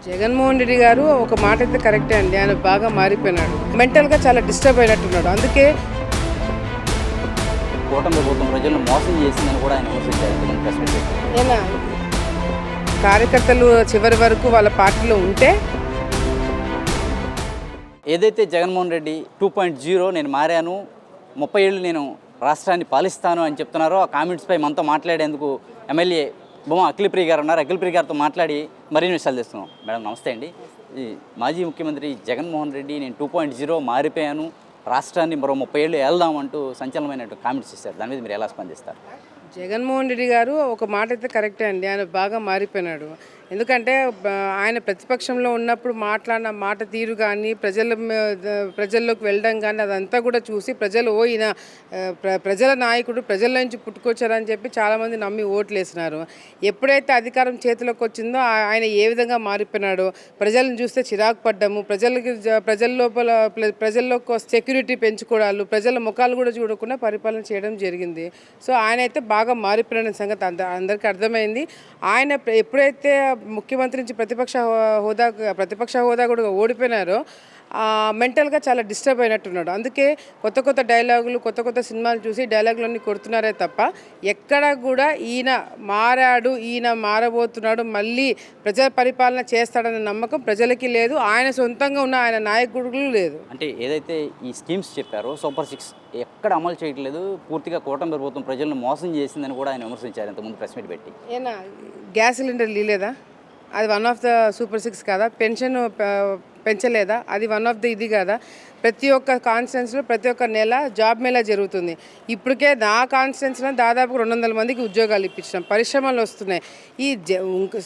జగన్మోహన్ రెడ్డి గారు ఒక మాట అయితే కరెక్టే అండి. ఆయన బాగా మారిపోయినాడు. మెంటల్గా చాలా డిస్టర్బ్ అయినట్టున్నాడు. అందుకే కూటమి ప్రభుత్వం ప్రజలను మోసం చేసిందని కూడా ఆయన విమర్శించారు. ఏనా కార్యకర్తలు చివరి వరకు వాళ్ళ పార్టీలో ఉంటే ఏదైతే జగన్మోహన్ రెడ్డి 2.0 నేను మారాను 30 ఏళ్ళు నేను రాష్ట్రాన్ని పాలిస్తాను అని చెప్తున్నారో ఆ కామెంట్స్పై మనతో మాట్లాడేందుకు ఎమ్మెల్యే బొమ్మ అఖిలప్రియ గారు ఉన్నారు. అఖిలప్రియ గారితో మాట్లాడి మరిన్ని విషయాలు తెస్తున్నాం. మేడం నమస్తే అండి. ఈ మాజీ ముఖ్యమంత్రి జగన్మోహన్ రెడ్డి నేను 2.0 మారిపోయాను, రాష్ట్రాన్ని మరో 30 ఏళ్ళు వెళ్దామంటూ సంచలనమైనటువంటి కామెంట్స్ ఇస్తారు. దాని మీద మీరు ఎలా స్పందిస్తారు? జగన్మోహన్ రెడ్డి గారు ఒక మాట అయితే కరెక్టే అండి. ఆయన బాగా మారిపోయినాడు. ఎందుకంటే ఆయన ప్రతిపక్షంలో ఉన్నప్పుడు మాట్లాడిన మాట తీరు కానీ ప్రజల్లోకి వెళ్ళడం కానీ అదంతా కూడా చూసి ప్రజలు ఈయన ప్రజల నాయకుడు, ప్రజల నుంచి పుట్టుకొచ్చారని చెప్పి చాలామంది నమ్మి ఓట్లు వేసినారు. ఎప్పుడైతే అధికారం చేతిలోకి వచ్చిందో ఆయన ఏ విధంగా మారిపోయినాడో, ప్రజలను చూస్తే చిరాకు పడ్డము, ప్రజల్లోకి సెక్యూరిటీ పెంచుకోవడాలు, ప్రజల ముఖాలు కూడా చూడకుండా పరిపాలన చేయడం జరిగింది. సో ఆయన అయితే బాగా మారిపోయిన సంగతి అందరికీ అర్థమైంది. ఆయన ఎప్పుడైతే ముఖ్యమంత్రి నుంచి ప్రతిపక్ష హోదా కూడా ఓడిపోయినారో మెంటల్గా చాలా డిస్టర్బ్ అయినట్టున్నాడు. అందుకే కొత్త డైలాగులు, కొత్త సినిమాలు చూసి డైలాగులన్నీ కొడుతున్నారే తప్ప ఎక్కడ కూడా ఈయన మారాడు, ఈయన మారబోతున్నాడు, మళ్ళీ ప్రజా పరిపాలన చేస్తాడనే నమ్మకం ప్రజలకి లేదు. ఆయన సొంతంగా ఉన్న ఆయన నాయకుడు లేదు. అంటే ఏదైతే ఈ స్కీమ్స్ చెప్పారో సూపర్ 6 ఎక్కడ అమలు చేయట్లేదు, పూర్తిగా కూటమి ప్రభుత్వం ప్రజలను మోసం చేసిందని కూడా ఆయన విమర్శించారు ఇంతకుముందు ప్రెస్ మీట్ పెట్టి. ఏనా గ్యాస్ సిలిండర్ లేదా? అది వన్ ఆఫ్ ద సూపర్ 6 కాదా? పెన్షన్ పెంచలేదా? అది వన్ ఆఫ్ ద ఇది కాదా? ప్రతి ఒక్క కాన్స్టిట్యున్సీలో ప్రతి ఒక్క నెల జాబ్ మేళా జరుగుతుంది. ఇప్పటికే నా కాన్స్టిట్యున్సీలో దాదాపు 200 మందికి ఉద్యోగాలు ఇప్పించినాం, పరిశ్రమలు వస్తున్నాయి. ఈ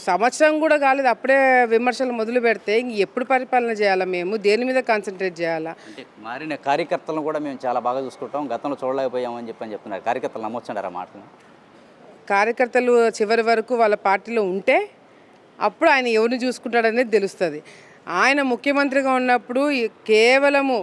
సంవత్సరం కూడా కాలేదు అప్పుడే విమర్శలు మొదలు పెడితే ఎప్పుడు పరిపాలన చేయాలా? మేము దేని మీద కాన్సన్ట్రేట్ చేయాలా? అంటే మారిన కార్యకర్తలను కూడా మేము చాలా బాగా చూసుకుంటాం, గతంలో చూడలేకపోయామని చెప్తున్నారు. కార్యకర్తలు నమ్మొచ్చారు ఆ మాటను. కార్యకర్తలు చివరి వరకు వాళ్ళ పార్టీలో ఉంటే అప్పుడు ఆయన ఎవరిని చూసుకుంటాడనేది తెలుస్తుంది. ఆయన ముఖ్యమంత్రిగా ఉన్నప్పుడు కేవలము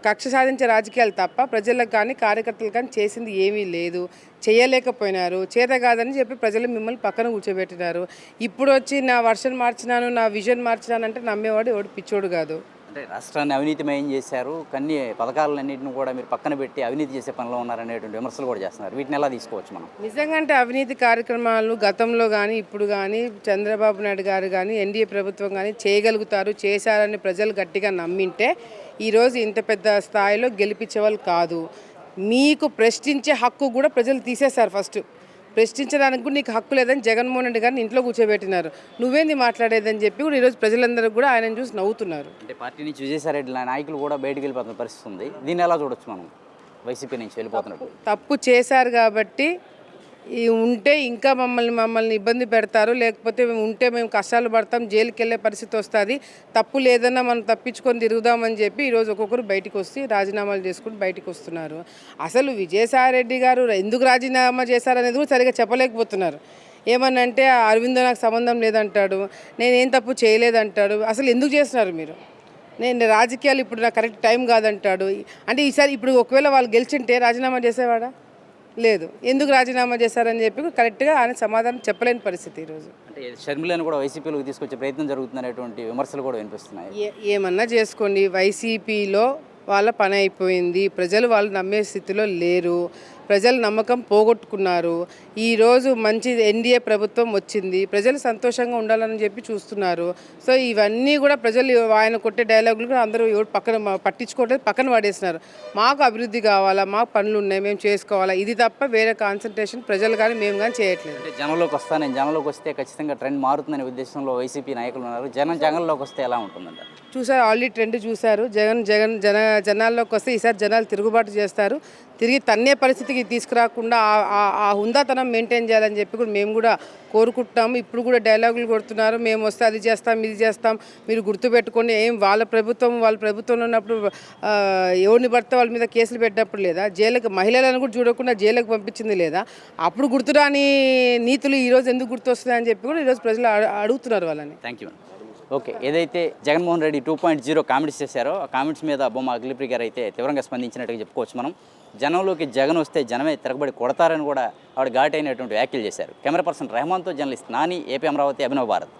కక్ష సాధించే రాజకీయాలు తప్ప ప్రజలకు కానీ కార్యకర్తలు కానీ చేసింది ఏమీ లేదు, చేయలేకపోయినారు. చేత కాదని చెప్పి ప్రజలు మిమ్మల్ని పక్కన కూర్చోబెట్టినారు. ఇప్పుడు వచ్చి నా వర్షన్ మార్చినాను, నా విజన్ మార్చినాను అంటే నమ్మేవాడు ఎవడు పిచ్చోడు కాదు. అంటే రాష్ట్రాన్ని అవినీతిమయం చేశారు, కొన్ని పథకాలన్నింటిని కూడా మీరు పక్కన పెట్టి అవినీతి చేసే పనిలో ఉన్నారనేటువంటి విమర్శలు కూడా చేస్తున్నారు. వీటిని ఎలా తీసుకోవచ్చు మనం? నిజంగా అంటే అవినీతి కార్యక్రమాలు గతంలో కానీ ఇప్పుడు కానీ చంద్రబాబు నాయుడు గారు కానీ ఎన్డీఏ ప్రభుత్వం కానీ చేయగలుగుతారు, చేశారని ప్రజలు గట్టిగా నమ్మింటే ఈరోజు ఇంత పెద్ద స్థాయిలో గెలిపించేవాళ్ళు కాదు. మీకు ప్రశ్నించే హక్కు కూడా ప్రజలు తీసేశారు. ఫస్ట్ ప్రశ్నించడానికి కూడా నీకు హక్కు లేదని జగన్మోహన్ రెడ్డి గారిని ఇంట్లో కూర్చోబెట్టినారు. నువ్వేంది మాట్లాడేదని చెప్పి కూడా ఈరోజు ప్రజలందరూ కూడా ఆయన చూసి నవ్వుతున్నారు. అంటే పార్టీ నుంచి విజయసాయిరెడ్డి నాయకులు కూడా బయటకు వెళ్ళిపోతున్న పరిస్థితి ఉంది. దీన్ని ఎలా చూడొచ్చు మనం? వైసీపీ నుంచి వెళ్ళిపోతున్నట్టు తప్పు చేశారు కాబట్టి ఉంటే ఇంకా మమ్మల్ని ఇబ్బంది పెడతారు, లేకపోతే ఉంటే మేము కష్టాలు పడతాం, జైలుకి వెళ్ళే పరిస్థితి వస్తుంది, తప్పు లేదన్నా మనం తప్పించుకొని తిరుగుదామని చెప్పి ఈరోజు ఒక్కొక్కరు బయటకు వస్తే రాజీనామాలు చేసుకుని బయటకు వస్తున్నారు. అసలు విజయసాయిరెడ్డి గారు ఎందుకు రాజీనామా చేశారనేది కూడా సరిగా చెప్పలేకపోతున్నారు. ఏమనంటే అరవిందో నాకు సంబంధం లేదంటాడు, నేనేం తప్పు చేయలేదంటాడు. అసలు ఎందుకు చేస్తున్నారు మీరు? నేను రాజకీయాలు ఇప్పుడు నాకు కరెక్ట్ టైం కాదంటాడు. అంటే ఈసారి ఇప్పుడు ఒకవేళ వాళ్ళు గెలిచింటే రాజీనామా చేసేవాడా? లేదు. ఎందుకు రాజీనామా చేశారని చెప్పి కరెక్ట్గా ఆయన సమాధానం చెప్పలేని పరిస్థితి ఈరోజు. అంటే షర్మిలను కూడా వైసీపీలోకి తీసుకొచ్చే ప్రయత్నం జరుగుతుందనేటువంటి విమర్శలు కూడా వినిపిస్తున్నాయి. ఏమన్నా చేసుకోండి, వైసీపీలో వాళ్ళ పని అయిపోయింది. ప్రజలు వాళ్ళు నమ్మే స్థితిలో లేరు, ప్రజలు నమ్మకం పోగొట్టుకున్నారు. ఈరోజు మంచి ఎన్డీఏ ప్రభుత్వం వచ్చింది, ప్రజలు సంతోషంగా ఉండాలని చెప్పి చూస్తున్నారు. సో ఇవన్నీ కూడా ప్రజలు ఆయన కొట్టే డైలాగులు కూడా అందరూ ఎవరు పక్కన పట్టించుకోవట్లేదు, పక్కన పడేస్తున్నారు. మాకు అభివృద్ధి కావాలా, మాకు పనులు ఉన్నాయి, మేము చేసుకోవాలా, ఇది తప్ప వేరే కాన్సన్ట్రేషన్ ప్రజలు కానీ మేము కానీ చేయట్లేదు. అంటే జనంలోకి వస్తాను, నేను జనంలోకి వస్తే ఖచ్చితంగా ట్రెండ్ మారుతుందనే ఉద్దేశంలో వైసీపీ నాయకులు ఉన్నారు. జనంలోకి వస్తే ఎలా ఉంటుందంట? చూసారు, ఆల్రెడీ ట్రెండ్ చూశారు. జనాల్లోకి వస్తే ఈసారి జనాలు తిరుగుబాటు చేస్తారు, తిరిగి తన్నే పరిస్థితికి తీసుకురాకుండా ఆ హుందాతనం మెయింటైన్ చేయాలని చెప్పి కూడా మేము కూడా కోరుకుంటున్నాము. ఇప్పుడు కూడా డైలాగులు కొడుతున్నారు, మేము వస్తే అది చేస్తాం, ఇది చేస్తాం, మీరు గుర్తుపెట్టుకోండి. వాళ్ళ ప్రభుత్వంలో ఉన్నప్పుడు ఎవరిని పడితే వాళ్ళ మీద కేసులు పెట్టినప్పుడు లేదా, జైలుకి మహిళలను కూడా చూడకుండా జైలుకి పంపించింది లేదా, అప్పుడు గుర్తురాని నీతులు ఈరోజు ఎందుకు గుర్తొస్తున్నాయని చెప్పి కూడా ఈరోజు ప్రజలు అడుగుతున్నారు వాళ్ళని. Thank you. ఓకే, ఏదైతే జగన్మోహన్ రెడ్డి 2.0 కామెంట్స్ చేశారో ఆ కామెంట్స్ మీద బొమ్మ అఖిలప్రియ గారు అయితే తీవ్రంగా స్పందించినట్టుగా చెప్పుకోవచ్చు మనం. జనంలోకి జగన్ వస్తే జనమే తిరగబడి కొడతారని కూడా ఆవిడ ఘాటైనటువంటి వ్యాఖ్యలు చేశారు. కెమెరా పర్సన్ రెహమాన్తో జర్నలిస్ట్ నాని, ఏపీ అమరావతి, అభినవ్ భారత్.